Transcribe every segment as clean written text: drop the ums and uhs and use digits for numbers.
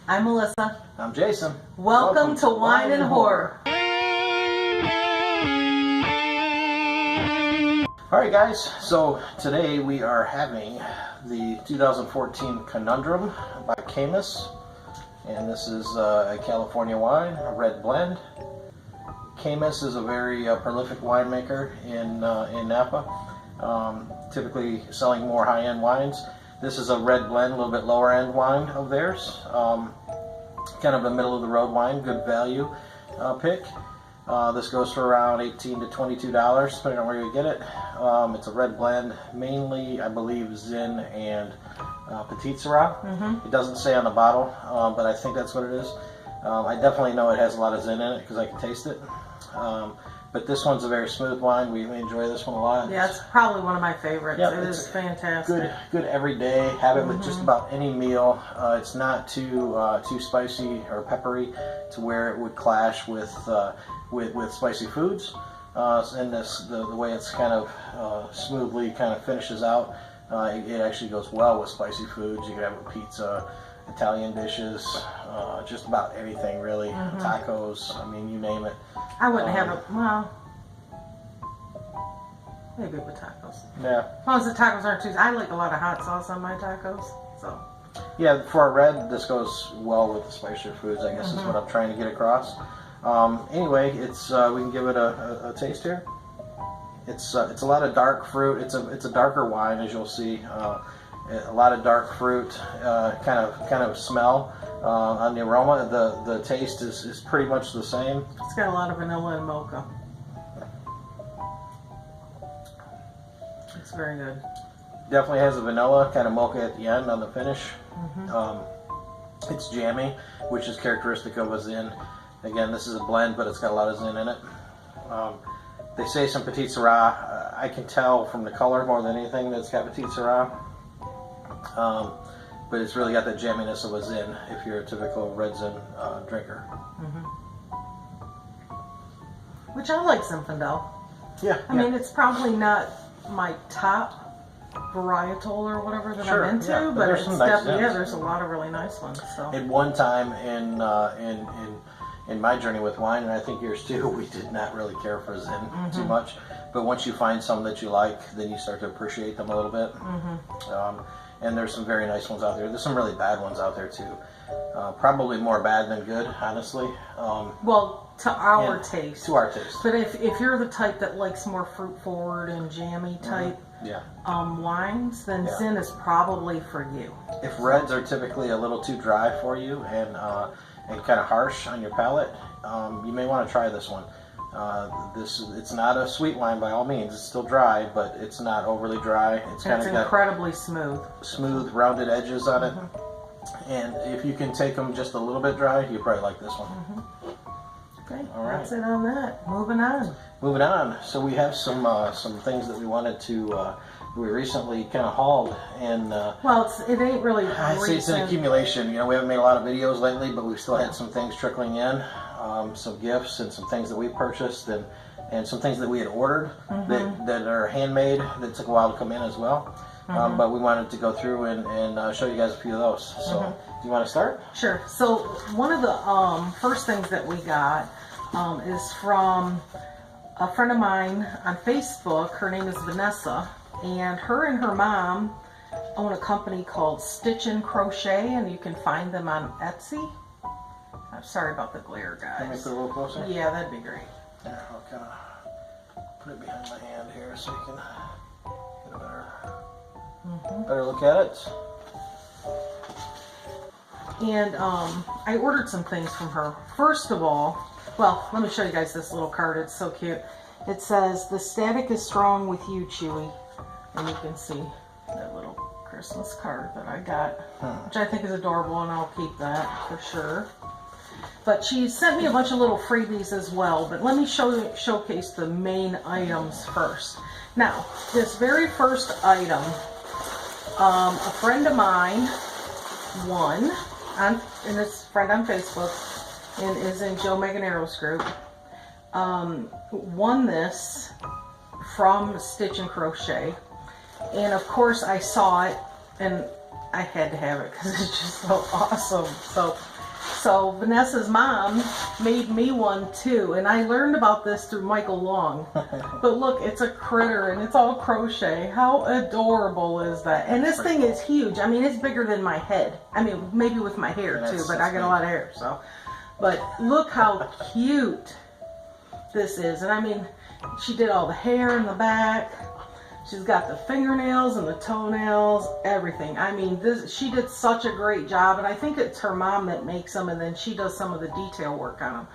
I'm Melissa. I'm Jason. Welcome to Wine and Horror. Alright guys, so today we are having the 2014 Condundrum by Caymus. And this is a California wine, a red blend. Caymus is a very prolific winemaker in Napa, typically selling more high-end wines. This is a red blend, a little bit lower end wine of theirs. Kind of a middle of the road wine, good value pick. This goes for around $18 to $22 depending on where you get it. It's a red blend, mainly I believe Zin and Petite Syrah. It doesn't say on the bottle, but I think that's what it is. I definitely know it has a lot of Zin in it because I can taste it. But this one's a very smooth wine. We enjoy this one a lot. Yeah, it's probably one of my favorites. Yeah, it is fantastic. Good everyday. Have it with just about any meal. It's not too spicy or peppery to where it would clash with spicy foods. And the way it's kind of smoothly kind of finishes out, it actually goes well with spicy foods. You can have it with pizza, Italian dishes, just about anything really. Tacos, I mean, you name it. I wouldn't have it, well, maybe with tacos. Yeah. As long as the tacos aren't too, I like a lot of hot sauce on my tacos, so. Yeah, for a red, this goes well with the spicier foods, I guess is what I'm trying to get across. Anyway, it's we can give it a taste here. It's a lot of dark fruit. It's a darker wine, as you'll see. A lot of dark fruit, kind of smell on the aroma. The taste is pretty much the same. It's got a lot of vanilla and mocha. It's very good. Definitely has a vanilla, kind of mocha at the end on the finish. It's jammy, which is characteristic of a Zin. Again, this is a blend, but it's got a lot of Zin in it. They say some Petite Syrah. I can tell from the color more than anything that it's got Petite Syrah. But it's really got the jamminess of a Zin if you're a typical red Zin drinker. Which I like Zinfandel. Yeah. I mean, it's probably not my top varietal or whatever that I'm into, but it's definitely, there's a lot of really nice ones. So. At one time in my journey with wine, and I think yours too, we did not really care for Zin too much. But once you find some that you like, then you start to appreciate them a little bit. And there's some very nice ones out there. There's some really bad ones out there too. Probably more bad than good, honestly. Well, to our taste. To our taste. But if you're the type that likes more fruit forward and jammy type wines, then Zin is probably for you. If reds are typically a little too dry for you and kind of harsh on your palate, you may want to try this one. It's not a sweet wine by all means. It's still dry, but it's not overly dry. It's kind of incredibly smooth. Smooth, rounded edges on it. And if you can take them just a little bit dry, you probably like this one. Okay, all right. That's it on that. Moving on. Moving on. So we have some things that we wanted to. We recently kind of hauled, and well, it ain't really. I'd say it's an accumulation. You know, we haven't made a lot of videos lately, but we've still had some things trickling in, some gifts and some things that we purchased, and some things that we had ordered that are handmade that took a while to come in as well. But we wanted to go through and show you guys a few of those. So, do you want to start? Sure. So one of the first things that we got is from a friend of mine on Facebook. Her name is Vanessa. And her mom own a company called Stitchin Crochet, and you can find them on Etsy. I'm sorry about the glare, guys. Can we put it a little closer? Yeah, that'd be great. Here, I'll kind of put it behind my hand here so you can get a better look at it. And I ordered some things from her. First of all, well, let me show you guys this little card. It's so cute. It says, "The static is strong with you, Chewy." And you can see that little Christmas card that I got, which I think is adorable, and I'll keep that for sure. But she sent me a bunch of little freebies as well, but let me showcase the main items first. Now, this very first item, a friend of mine won, and this friend on Facebook, and is in Joe Maganaro's group, won this from Stitchin Crochet. And of course I saw it and I had to have it because it's just so awesome. So So Vanessa's mom made me one too, and I learned about this through Michael Long. But look, it's a critter and it's all crochet. How adorable is that? And this thing is huge. I mean, it's bigger than my head. I mean, maybe with my hair too, but I got a lot of hair, so. But look how cute this is. And I mean, she did all the hair in the back. She's got the fingernails and the toenails, everything. I mean, she did such a great job, and I think it's her mom that makes them, and then she does some of the detail work on them.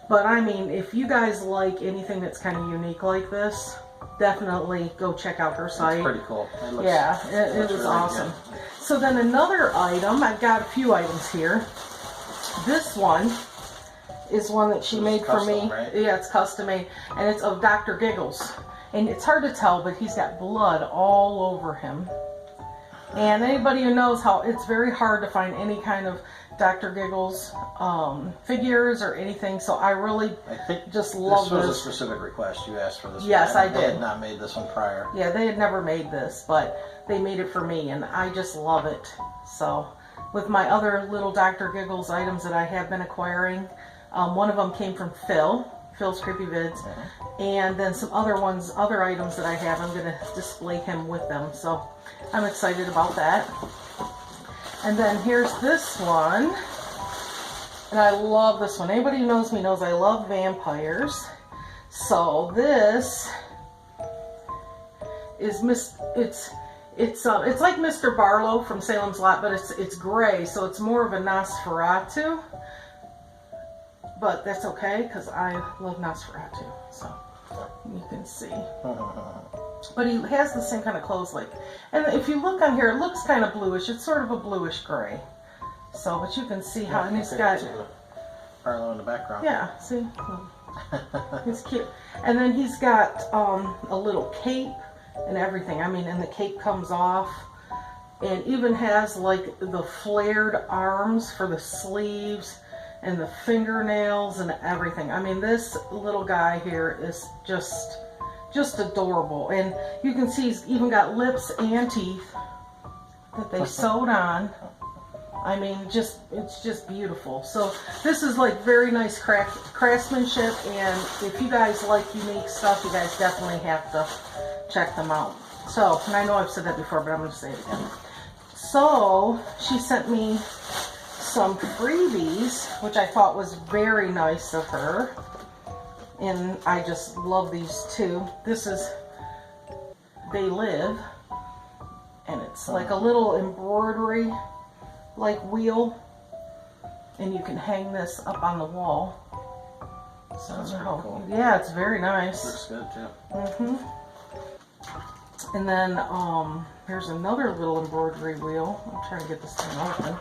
But I mean, if you guys like anything that's kind of unique like this, definitely go check out her site. It's pretty cool. It looks, it was really awesome. Good. So then another item, I've got a few items here. This one is one that she made for me. Right? Yeah, it's custom made, and it's of Dr. Giggles. And it's hard to tell, but he's got blood all over him. And anybody who knows how it's very hard to find any kind of Dr. Giggles figures or anything, so I really just love this. This was a specific request. You asked for this one. Yes, I did. They had not made this one prior. Yeah, they had never made this, but they made it for me, and I just love it. So with my other little Dr. Giggles items that I have been acquiring, one of them came from Phil's Creepy Vids, and then some other items that I have, I'm going to display him with them, so I'm excited about that. And then here's this one, and I love this one. Anybody who knows me knows I love vampires. So this is it's like Mr. Barlow from Salem's Lot, but it's gray, so it's more of a Nosferatu. But that's okay, because I love Nosferatu, so you can see. But he has the same kind of clothes, and if you look on here, it looks kind of bluish. It's sort of a bluish gray. So, but you can see how, and he's got Barlow in the background. Yeah, see? He's cute. And then he's got a little cape and everything. I mean, and the cape comes off. And even has like the flared arms for the sleeves and the fingernails and everything. I mean, this little guy here is just adorable. And you can see he's even got lips and teeth that they sewed on. I mean, it's just beautiful. So this is like very nice craftsmanship, and if you guys like unique stuff, you guys definitely have to check them out. So, and I know I've said that before, but I'm going to say it again. So she sent me some freebies, which I thought was very nice of her, and I just love these too. This is They Live, and it's like a little embroidery like wheel, and you can hang this up on the wall. So that's pretty cool. Yeah, it's very nice. Looks good too. And then here's another little embroidery wheel. I'm trying to get this thing open.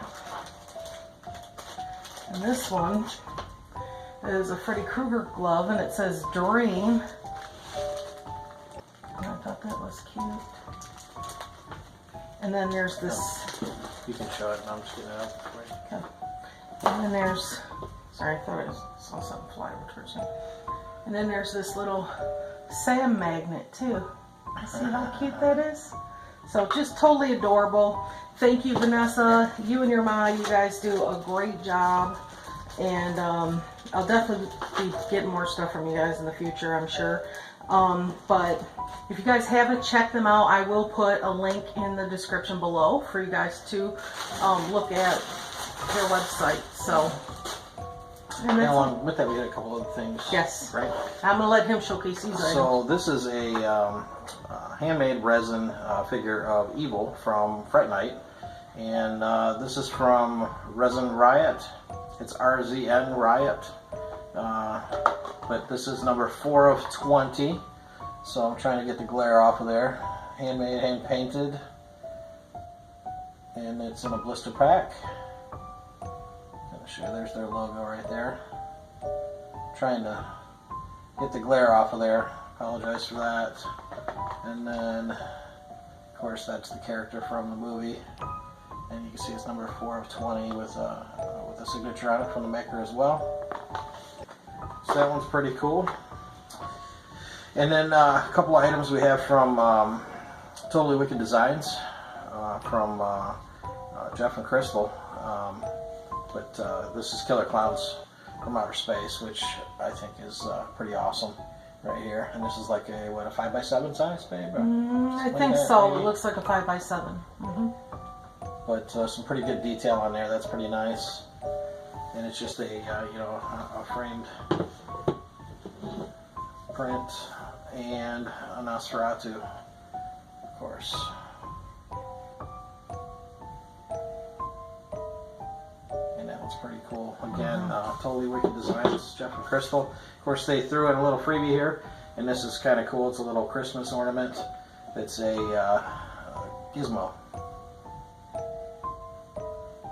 And this one is a Freddy Krueger glove, and it says Dream. And I thought that was cute. And then there's this. You can show it, and I'm just getting it out for you. Okay. And then there's, sorry, I thought I saw something fly over towards me. And then there's this little Sam magnet too. See how cute that is? So just totally adorable. Thank you, Vanessa. You and your mom, you guys do a great job. And I'll definitely be getting more stuff from you guys in the future, I'm sure. But if you guys haven't checked them out, I will put a link in the description below for you guys to look at their website. So, and along with that, we had a couple other things. Yes. Right? I'm going to let him showcase these items. So this is a handmade resin figure of Evil from Fright Night. And this is from RZNRiot. It's RZNRiot. But this is number 4 of 20. So I'm trying to get the glare off of there. Handmade, hand painted. And it's in a blister pack. Show, there's their logo right there. Trying to get the glare off of there. Apologize for that. And then, of course, that's the character from the movie. And you can see it's number 4 of 20 with a signature on it from the maker as well. So that one's pretty cool. And then a couple of items we have from Totally Wicked Designs from Jeff and Crystal. But this is Killer Clowns from Outer Space, which I think is pretty awesome right here. And this is like a, what, a 5x7 size, babe? I think so. Maybe. It looks like a 5x7. But some pretty good detail on there. That's pretty nice. And it's just a, you know, a framed print and a Nosferatu, of course. And that one's pretty cool. Again, totally wicked designs, Jeff and Crystal. Of course, they threw in a little freebie here, and this is kind of cool. It's a little Christmas ornament. It's a gizmo.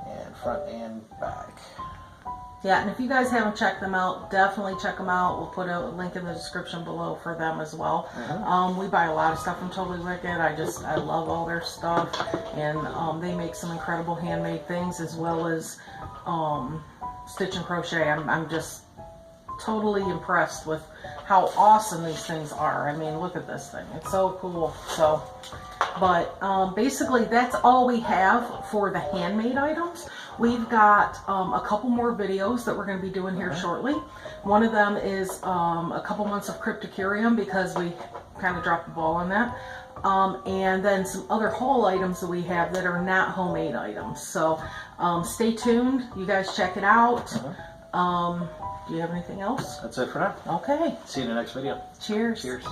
And front and back. Yeah, and if you guys haven't checked them out, definitely check them out. We'll put a link in the description below for them as well. We buy a lot of stuff from Totally Wicked. I love all their stuff, and they make some incredible handmade things, as well as Stitchin Crochet. I'm just totally impressed with how awesome these things are. I mean, look at this thing. It's so cool. So, but basically that's all we have for the handmade items. We've got a couple more videos that we're going to be doing here shortly. One of them is a couple months of Cryptocurium, because we kind of dropped the ball on that. And then some other haul items that we have that are not homemade items. So stay tuned. You guys check it out. Do you have anything else? That's it for now. Okay. See you in the next video. Cheers. Cheers.